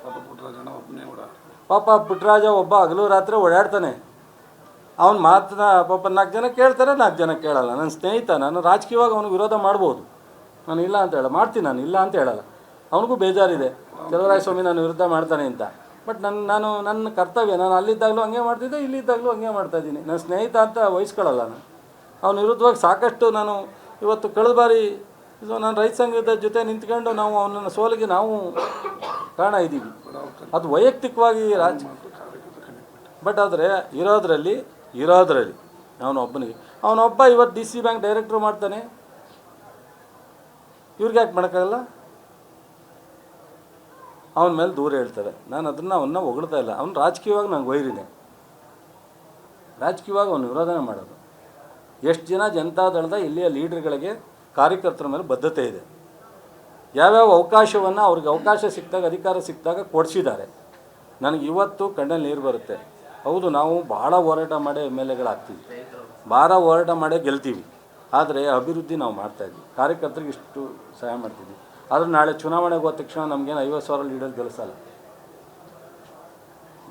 ಪಾಪ ಪುಟ್ಟರಾಜ ಒಬ್ಬ ಹಗಲು ರಾತ್ರಿ ಓಡಾಡ್ತಾನೆ. ಅವ್ನು ಮಾತನ್ನ ಪಾಪ 4 ಜನ ಕೇಳ್ತಾರೆ, 4 ಜನ ಕೇಳಲ್ಲ. ನನ್ನ ಸ್ನೇಹಿತ, ನಾನು ರಾಜಕೀಯವಾಗಿ ಅವನಿಗೆ ವಿರೋಧ ಮಾಡ್ಬೋದು, ನಾನು ಇಲ್ಲ ಅಂತ ಹೇಳ ಮಾಡ್ತೀನಿ, ನಾನು ಇಲ್ಲ ಅಂತ ಹೇಳಲ್ಲ. ಅವನಿಗೂ ಬೇಜಾರಿದೆ ಚಲುವರಾಯಸ್ವಾಮಿ ನನ್ನ ವಿರುದ್ಧ ಮಾಡ್ತಾನೆ ಅಂತ. ಬಟ್ ನನ್ನ ಕರ್ತವ್ಯ, ನಾನು ಅಲ್ಲಿದ್ದಾಗಲೂ ಹಂಗೆ ಮಾಡ್ತಿದ್ದೆ, ಇಲ್ಲಿದ್ದಾಗಲೂ ಹಂಗೆ ಮಾಡ್ತಾಯಿದ್ದೀನಿ. ನನ್ನ ಸ್ನೇಹಿತ ಅಂತ ವಹಿಸ್ಕೊಳ್ಳಲ್ಲ ನಾನು. ಅವನ ವಿರುದ್ಧವಾಗಿ ಸಾಕಷ್ಟು ನಾನು ಇವತ್ತು ಕಳೆದ ಬಾರಿ ನಾನು ರೈತ ಸಂಘದ ಜೊತೆ ನಿಂತ್ಕೊಂಡು ನಾವು ಅವನನ್ನು ಸೋಲಿಗೆ ನಾವು ಕಾರಣ ಇದ್ದೀವಿ. ಅದು ವೈಯಕ್ತಿಕವಾಗಿ ಬಟ್ ಆದರೆ ಇರೋದ್ರಲ್ಲಿ ಅವನೊಬ್ಬ ಇವತ್ತು DC ಬ್ಯಾಂಕ್ ಡೈರೆಕ್ಟ್ರು ಮಾಡ್ತಾನೆ, ಇವ್ರಿಗೆ ಯಾಕೆ ಮಾಡೋಕ್ಕಾಗಲ್ಲ? ಅವನ ಮೇಲೆ ದೂರ ಹೇಳ್ತಾರೆ. ನಾನು ಅವನ್ನ ಹೊಗಳ್ತಾ ಇಲ್ಲ. ಅವ್ನು ರಾಜಕೀಯವಾಗಿ ನಂಗೆ ವೈರಿದೆ, ರಾಜಕೀಯವಾಗಿ ಅವನು ವಿರೋಧನೆ ಮಾಡೋದು. ಎಷ್ಟು ಜನ ಜನತಾದಳದ ಇಲ್ಲಿಯ ಲೀಡರ್ಗಳಿಗೆ, ಕಾರ್ಯಕರ್ತರ ಮೇಲೆ ಬದ್ಧತೆ ಇದೆ. ಯಾವ್ಯಾವ ಅವಕಾಶವನ್ನು ಅವ್ರಿಗೆ ಅವಕಾಶ ಸಿಕ್ಕಿದಾಗ, ಅಧಿಕಾರ ಸಿಕ್ಕಿದಾಗ ಕೊಡಿಸಿದ್ದಾರೆ. ನನಗೆ ಇವತ್ತು ಕಣ್ಣಲ್ಲಿ ನೀರು ಬರುತ್ತೆ. ಹೌದು, ನಾವು ಭಾಳ ಹೋರಾಟ ಮಾಡಿ MLA ಆಗ್ತೀವಿ, ಭಾಳ ಹೋರಾಟ ಮಾಡೇ ಗೆಲ್ತೀವಿ. ಆದರೆ ಅಭಿವೃದ್ಧಿ ನಾವು ಮಾಡ್ತಾಯಿದ್ವಿ, ಕಾರ್ಯಕರ್ತರಿಗೆ ಇಷ್ಟು ಸಹಾಯ ಮಾಡ್ತಿದ್ವಿ. ಆದರೆ ನಾಳೆ ಚುನಾವಣೆಗೆ ಹೋದ ತಕ್ಷಣ ನಮಗೇನು 50,000 ಲೀಡರ್ ಗೆಲ್ಲಿಸಲ್ಲ.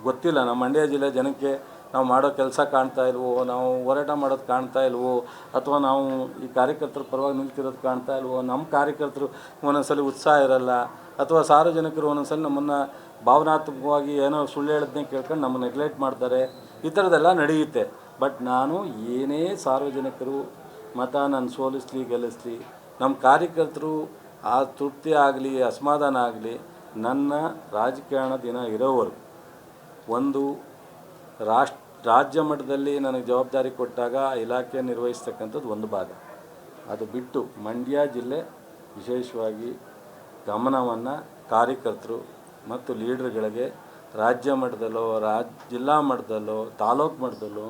ಗೊತ್ತಿಲ್ಲ ನಮ್ಮ ಮಂಡ್ಯ ಜಿಲ್ಲೆ ಜನಕ್ಕೆ ನಾವು ಮಾಡೋ ಕೆಲಸ ಕಾಣ್ತಾ ಇಲ್ವೋ, ನಾವು ಹೋರಾಟ ಮಾಡೋದು ಕಾಣ್ತಾ ಇಲ್ವೋ, ಅಥವಾ ನಾವು ಈ ಕಾರ್ಯಕರ್ತರ ಪರವಾಗಿ ನಿಲ್ತಿರೋದು ಕಾಣ್ತಾ ಇಲ್ವೋ. ನಮ್ಮ ಕಾರ್ಯಕರ್ತರು ಒಂದೊಂದ್ಸಲ ಉತ್ಸಾಹ ಇರಲ್ಲ, ಅಥವಾ ಸಾರ್ವಜನಿಕರು ಒಂದೊಂದ್ಸಲ ನಮ್ಮನ್ನು ಭಾವನಾತ್ಮಕವಾಗಿ ಏನೋ ಸುಳ್ಳು ಹೇಳೋದನ್ನೇ ಕೇಳ್ಕೊಂಡು ನಮ್ಮನ್ನು ನೆಗ್ಲೆಕ್ಟ್ ಮಾಡ್ತಾರೆ. ಈ ಥರದ್ದೆಲ್ಲ ನಡೆಯುತ್ತೆ. ಬಟ್ ನಾನು ಏನೇ ಸಾರ್ವಜನಿಕರು ಮತ ನನ್ನ ಸೋಲಿಸ್ಲಿ ಗೆಲ್ಲಿಸ್ಲಿ, ನಮ್ಮ ಕಾರ್ಯಕರ್ತರು ಆ ತೃಪ್ತಿ ಆಗಲಿ ಅಸಮಾಧಾನ ಆಗಲಿ, ನನ್ನ ರಾಜಕಾರಣ ದಿನ ಇರೋವರೆಗೂ ಒಂದು ರಾಜ್ಯ ಮಟ್ಟದಲ್ಲಿ ನನಗೆ ಜವಾಬ್ದಾರಿ ಕೊಟ್ಟಾಗ ಇಲಾಖೆ ನಿರ್ವಹಿಸ್ತಕ್ಕಂಥದ್ದು ಒಂದು ಭಾಗ. ಅದು ಬಿಟ್ಟು ಮಂಡ್ಯ ಜಿಲ್ಲೆ ವಿಶೇಷವಾಗಿ ಗಮನವನ್ನು ಕಾರ್ಯಕರ್ತರು ಮತ್ತು ಲೀಡರ್ಗಳಿಗೆ ರಾಜ್ಯ ಮಟ್ಟದಲ್ಲೋ ಜಿಲ್ಲಾ ಮಟ್ಟದಲ್ಲೋ ತಾಲೂಕು ಮಟ್ಟದಲ್ಲೋ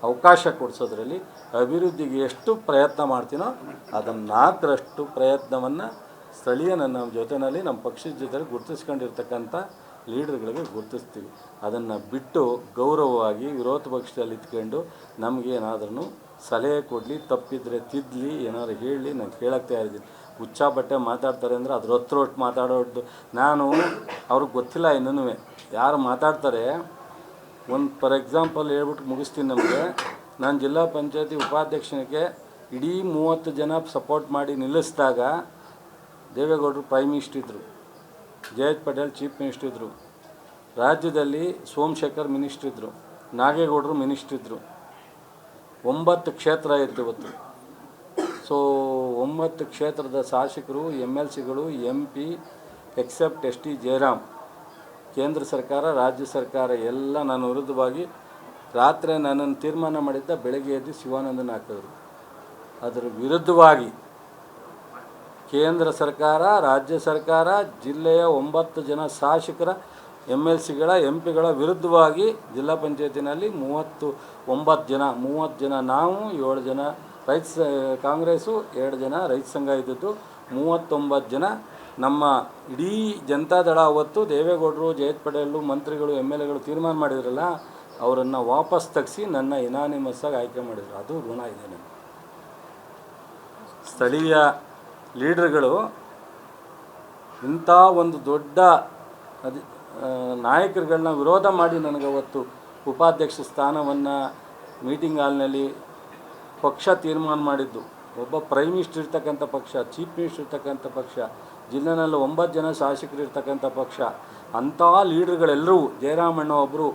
ಅವಕಾಶ ಕೊಡಿಸೋದ್ರಲ್ಲಿ ಅಭಿವೃದ್ಧಿಗೆ ಎಷ್ಟು ಪ್ರಯತ್ನ ಮಾಡ್ತೀನೋ ಅದನ್ನು 4ರಷ್ಟು ಪ್ರಯತ್ನವನ್ನು ಸ್ಥಳೀಯ ನನ್ನ ಜೊತೆಯಲ್ಲಿ ನಮ್ಮ ಪಕ್ಷದ ಜೊತೆಲಿ ಗುರುತಿಸ್ಕೊಂಡಿರ್ತಕ್ಕಂಥ ಲೀಡರ್ಗಳಿಗೆ ಗುರುತಿಸ್ತೀವಿ. ಅದನ್ನು ಬಿಟ್ಟು ಗೌರವವಾಗಿ ವಿರೋಧ ಪಕ್ಷದಲ್ಲಿ ಇದ್ಕೊಂಡು ನಮಗೇನಾದ್ರೂ ಸಲಹೆ ಕೊಡಲಿ, ತಪ್ಪಿದರೆ ತಿದ್ದಲಿ, ಏನಾದ್ರು ಹೇಳಲಿ, ನಾನು ಕೇಳಕ್ಕೆ ತಯಾರಿದ್ದೀನಿ. ಹುಚ್ಚ ಬಟ್ಟೆ ಮಾತಾಡ್ತಾರೆ ಅಂದರೆ ಅದ್ರ ಹೊತ್ತು ಮಾತಾಡೋದು. ನಾನು ಅವ್ರಿಗೆ ಗೊತ್ತಿಲ್ಲ ಇನ್ನೂ ಯಾರು ಮಾತಾಡ್ತಾರೆ. ಒಂದು ಫಾರ್ ಎಕ್ಸಾಂಪಲ್ ಹೇಳ್ಬಿಟ್ಟು ಮುಗಿಸ್ತೀನಿ. ನಮಗೆ ನಾನು ಜಿಲ್ಲಾ ಪಂಚಾಯತಿ ಉಪಾಧ್ಯಕ್ಷನಿಗೆ ಇಡೀ 30 ಜನ ಸಪೋರ್ಟ್ ಮಾಡಿ ನಿಲ್ಲಿಸಿದಾಗ ದೇವೇಗೌಡರು ಪ್ರೈಮ್ ಮಿನಿಸ್ಟರ್ ಇದ್ದರು, ಜಯಂತ್ ಪಟೇಲ್ ಚೀಫ್ ಮಿನಿಸ್ಟರ್ ಇದ್ದರು, ರಾಜ್ಯದಲ್ಲಿ ಸೋಮಶೇಖರ್ ಮಿನಿಸ್ಟರ್ ಇದ್ದರು, ನಾಗೇಗೌಡರು ಮಿನಿಸ್ಟರ್ ಇದ್ದರು. 9 ಕ್ಷೇತ್ರ ಇತ್ತು ಇವತ್ತು. ಸೊ 9 ಕ್ಷೇತ್ರದ ಶಾಸಕರು, MLCಗಳು, MP ಎಕ್ಸೆಪ್ಟ್ ST ಜಯರಾಮ್, ಕೇಂದ್ರ ಸರ್ಕಾರ ರಾಜ್ಯ ಸರ್ಕಾರ ಎಲ್ಲ ನನ್ನ ವಿರುದ್ಧವಾಗಿ ರಾತ್ರಿ ನನ್ನನ್ನು ತೀರ್ಮಾನ ಮಾಡಿದ್ದ ಬೆಳಗ್ಗೆ ಎದ್ದು ಶಿವಾನಂದನ ಹಾಕಿದ್ರು. ಅದರ ವಿರುದ್ಧವಾಗಿ ಕೇಂದ್ರ ಸರ್ಕಾರ, ರಾಜ್ಯ ಸರ್ಕಾರ, ಜಿಲ್ಲೆಯ 9 ಜನ ಶಾಸಕರ, MLCಗಳ, MPಗಳ ವಿರುದ್ಧವಾಗಿ ಜಿಲ್ಲಾ ಪಂಚಾಯತಿನಲ್ಲಿ 30 ಜನ ನಾವು, 7 ಜನ ಕಾಂಗ್ರೆಸ್ಸು, 2 ಜನ ರೈತ ಸಂಘ ಇದ್ದದ್ದು, 39 ಜನ ನಮ್ಮ ಇಡೀ ಜನತಾದಳ. ಅವತ್ತು ದೇವೇಗೌಡರು, ಜಯಂತ್ ಪಟೇಲು, ಮಂತ್ರಿಗಳು, MLAಗಳು ತೀರ್ಮಾನ ಮಾಡಿದ್ರಲ್ಲ, ಅವರನ್ನು ವಾಪಸ್ ತೆಗೆಸಿ ನನ್ನ ಇನಾನಿಮಸ್ಸಾಗಿ ಆಯ್ಕೆ ಮಾಡಿದರು. ಅದು ಋಣ ಇದೆ ನನಗೆ. ಸ್ಥಳೀಯ ಲೀಡರ್ಗಳು ಇಂಥ ಒಂದು ದೊಡ್ಡ ನಾಯಕರುಗಳನ್ನ ವಿರೋಧ ಮಾಡಿ ನನಗೆ ಅವತ್ತು ಉಪಾಧ್ಯಕ್ಷ ಸ್ಥಾನವನ್ನು ಮೀಟಿಂಗ್ ಹಾಲ್ನಲ್ಲಿ ಪಕ್ಷ ತೀರ್ಮಾನ ಮಾಡಿದ್ದು. ಒಬ್ಬ ಪ್ರೈಮ್ ಮಿನಿಸ್ಟರ್ ಇರ್ತಕ್ಕಂಥ ಪಕ್ಷ, ಚೀಫ್ ಮಿನಿಸ್ಟರ್ ಇರ್ತಕ್ಕಂಥ ಪಕ್ಷ, ಜಿಲ್ಲೆನಲ್ಲಿ 9 ಜನ ಶಾಸಕರು ಇರ್ತಕ್ಕಂಥ ಪಕ್ಷ, ಅಂಥ ಲೀಡರ್ಗಳೆಲ್ಲರೂ, ಜಯರಾಮಣ್ಣ ಒಬ್ಬರು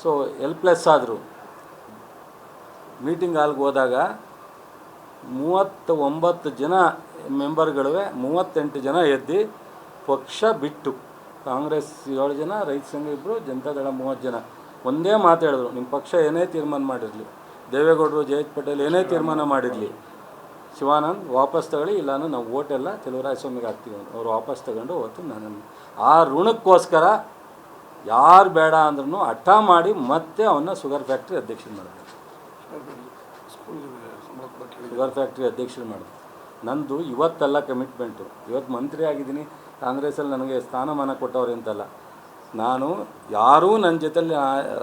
ಸೊ ಹೆಲ್ಪ್ಲೆಸ್ ಆದರು. ಮೀಟಿಂಗ್ ಹಾಲ್ಗೆ ಹೋದಾಗ 39 ಜನ ಮೆಂಬರ್ಗಳುವೆ, 38 ಜನ ಎದ್ದು ಪಕ್ಷ ಬಿಟ್ಟು, ಕಾಂಗ್ರೆಸ್ 7 ಜನ, ರೈತ ಸಂಘ 2, ಜನತಾದಳ 30 ಜನ ಒಂದೇ ಮಾತು ಹೇಳಿದ್ರು, ನಿಮ್ಮ ಪಕ್ಷ ಏನೇ ತೀರ್ಮಾನ ಮಾಡಿರಲಿ, ದೇವೇಗೌಡರು, ಜಯಂತ್ ಪಟೇಲ್ ಏನೇ ತೀರ್ಮಾನ ಮಾಡಿರಲಿ, ಶಿವಾನಂದ್ ವಾಪಸ್ ತಗೊಳ್ಳಿ, ಇಲ್ಲಾಂದ್ರೆ ನಾವು ಓಟೆಲ್ಲ ಚಲುವರಾಯಸ್ವಾಮಿಗೆ ಹಾಕ್ತೀವಿ. ಅವರು ವಾಪಸ್ ತಗೊಂಡು ಹೋಗ್ತು. ನನ್ನನ್ನು ಆ ಋಣಕ್ಕೋಸ್ಕರ ಯಾರು ಬೇಡ ಅಂದ್ರೂ ಹಠ ಮಾಡಿ ಮತ್ತೆ ಅವನ್ನ ಶುಗರ್ ಫ್ಯಾಕ್ಟ್ರಿ ಅಧ್ಯಕ್ಷರು ಮಾಡಿದೆ. ಶುಗರ್ ಫ್ಯಾಕ್ಟ್ರಿ ಅಧ್ಯಕ್ಷರು ಮಾಡಿದೆ. ನಂದು ಇವತ್ತೆಲ್ಲ ಕಮಿಟ್ಮೆಂಟು. ಇವತ್ತು ಮಂತ್ರಿ ಆಗಿದ್ದೀನಿ, ಕಾಂಗ್ರೆಸ್ಸಲ್ಲಿ ನನಗೆ ಸ್ಥಾನಮಾನ ಕೊಟ್ಟವ್ರು ಅಂತಲ್ಲ. ನಾನು ಯಾರೂ ನನ್ನ ಜೊತೆಲಿ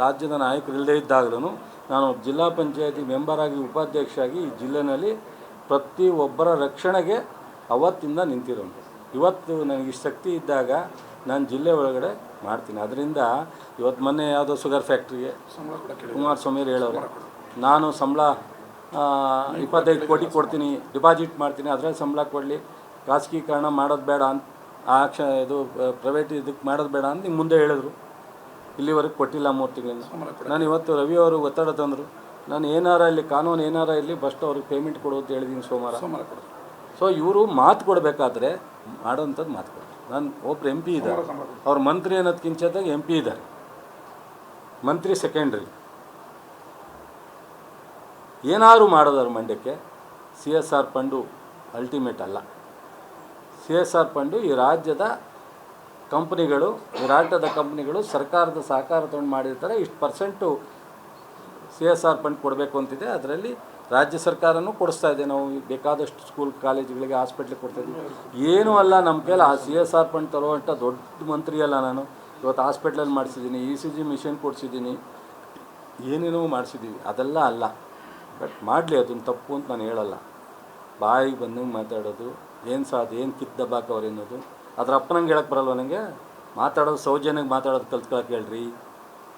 ರಾಜ್ಯದ ನಾಯಕರು ಇಲ್ಲದೇ ಇದ್ದಾಗಲೂ ನಾನು ಜಿಲ್ಲಾ ಪಂಚಾಯತಿ ಮೆಂಬರಾಗಿ, ಉಪಾಧ್ಯಕ್ಷರಾಗಿ ಈ ಜಿಲ್ಲೆಯಲ್ಲಿ ಪ್ರತಿಯೊಬ್ಬರ ರಕ್ಷಣೆಗೆ ಅವತ್ತಿಂದ ನಿಂತಿರೋನು. ಇವತ್ತು ನನಗೆ ಶಕ್ತಿ ಇದ್ದಾಗ ನಾನು ಜಿಲ್ಲೆ ಒಳಗಡೆ ಮಾಡ್ತೀನಿ. ಅದರಿಂದ ಇವತ್ತು ಮೊನ್ನೆ ಯಾವುದೋ ಶುಗರ್ ಫ್ಯಾಕ್ಟ್ರಿಗೆ ಕುಮಾರಸ್ವಾಮಿ ಹೇಳೋರು, ನಾನು ಸಂಬಳ 25 ಕೋಟಿ ಕೊಡ್ತೀನಿ, ಡಿಪಾಸಿಟ್ ಮಾಡ್ತೀನಿ, ಅದರಲ್ಲಿ ಸಂಬಳ ಕೊಡಲಿ, ಖಾಸಗೀಕರಣ ಮಾಡೋದು ಬೇಡ ಅಂತ ಇದು ಪ್ರೈವೇಟ್ ಇದಕ್ಕೆ ಮಾಡೋದು ಬೇಡ ಅಂತ ನಿಮ್ಮ ಮುಂದೆ ಹೇಳಿದ್ರು. ಇಲ್ಲಿವರೆಗೆ ಕೊಟ್ಟಿಲ್ಲ 3 ತಿಂಗಳಿಂದ. ನಾನು ಇವತ್ತು ರವಿ ಅವರು ಒತ್ತಡ ತಂದರು, ನಾನು ಏನಾರ ಇಲ್ಲಿ ಕಾನೂನು ಏನಾರ ಇಲ್ಲಿ ಫಸ್ಟ್ ಅವ್ರಿಗೆ ಪೇಮೆಂಟ್ ಕೊಡು ಅಂತ ಹೇಳಿದ್ದೀನಿ ಸೋಮವಾರ. ಸೊ ಇವರು ಮಾತು ಕೊಡಬೇಕಾದ್ರೆ ಮಾಡೋಂಥದ್ದು ಮಾತು ಕೊಡ್ತಾರೆ. ನಾನು ಒಬ್ಬರು MP ಇದ್ದಾರೆ, ಅವ್ರ ಮಂತ್ರಿ ಅನ್ನೋದಕ್ಕಿಂತಾಗ MP ಇದ್ದಾರೆ, ಮಂತ್ರಿ ಸೆಕೆಂಡ್ರಿ. ಏನಾದ್ರು ಮಾಡೋದ್ರ ಮಂಡ್ಯಕ್ಕೆ CSR ಫಂಡು ಅಲ್ಟಿಮೇಟ್ ಅಲ್ಲ. CSR ಫಂಡು ಈ ರಾಜ್ಯದ ಕಂಪ್ನಿಗಳು, ಈ ರಾಜ್ಯದ ಕಂಪ್ನಿಗಳು ಸರ್ಕಾರದ ಸಹಕಾರ ತೊಗೊಂಡು ಮಾಡಿರ್ತಾರೆ. ಇಷ್ಟು ಪರ್ಸೆಂಟು CSR ಫಂಡ್ ಕೊಡಬೇಕು ಅಂತಿದೆ. ಅದರಲ್ಲಿ ರಾಜ್ಯ ಸರ್ಕಾರನೂ ಕೊಡಿಸ್ತಾ ಇದೆ. ನಾವು ಬೇಕಾದಷ್ಟು ಸ್ಕೂಲ್ ಕಾಲೇಜುಗಳಿಗೆ ಹಾಸ್ಪಿಟ್ಲಿಗೆ ಕೊಡ್ತಾಯಿದ್ದೀವಿ. ಏನೂ ಅಲ್ಲ ನಮ್ಮ ಕೈಲಿ ಆ CSR ಫಂಡ್ ತರುವಂಥ ದೊಡ್ಡ ಮಂತ್ರಿ ಅಲ್ಲ ನಾನು. ಇವತ್ತು ಹಾಸ್ಪಿಟ್ಲಲ್ಲಿ ಮಾಡಿಸಿದ್ದೀನಿ, ECG ಮಿಷನ್ ಕೊಡಿಸಿದ್ದೀನಿ, ಏನೇನೋ ಮಾಡಿಸಿದ್ದೀವಿ. ಅದೆಲ್ಲ ಅಲ್ಲ. ಬಟ್ ಮಾಡಲಿ, ಅದನ್ನು ತಪ್ಪು ಅಂತ ನಾನು ಹೇಳಲ್ಲ. ಬಾಯಿಗೆ ಬಂದಂಗೆ ಮಾತಾಡೋದು, ಏನು ಕಿತ್ತು ದಬ್ಬಾಕವ್ರು ಅನ್ನೋದು ಅದ್ರ ಅಪ್ಪನಂಗೆ ಹೇಳಕ್ಕೆ ಬರಲ್ವ ನನಗೆ. ಮಾತಾಡೋದು ಸೌಜನ್ಯಕ್ಕೆ ಮಾತಾಡೋದು ಕಲ್ತ್ಕೊಳಕ್ಕೆ ಹೇಳ್ರಿ.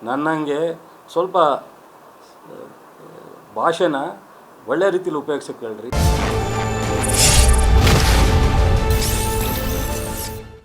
ನನ್ನಂಗೆ ಸ್ವಲ್ಪ ಭಾಷೆನ ಒಳ್ಳೆ ರೀತಿಲಿ ಉಪಯೋಗಿಸೋಕೆ ಹೇಳ್ರಿ.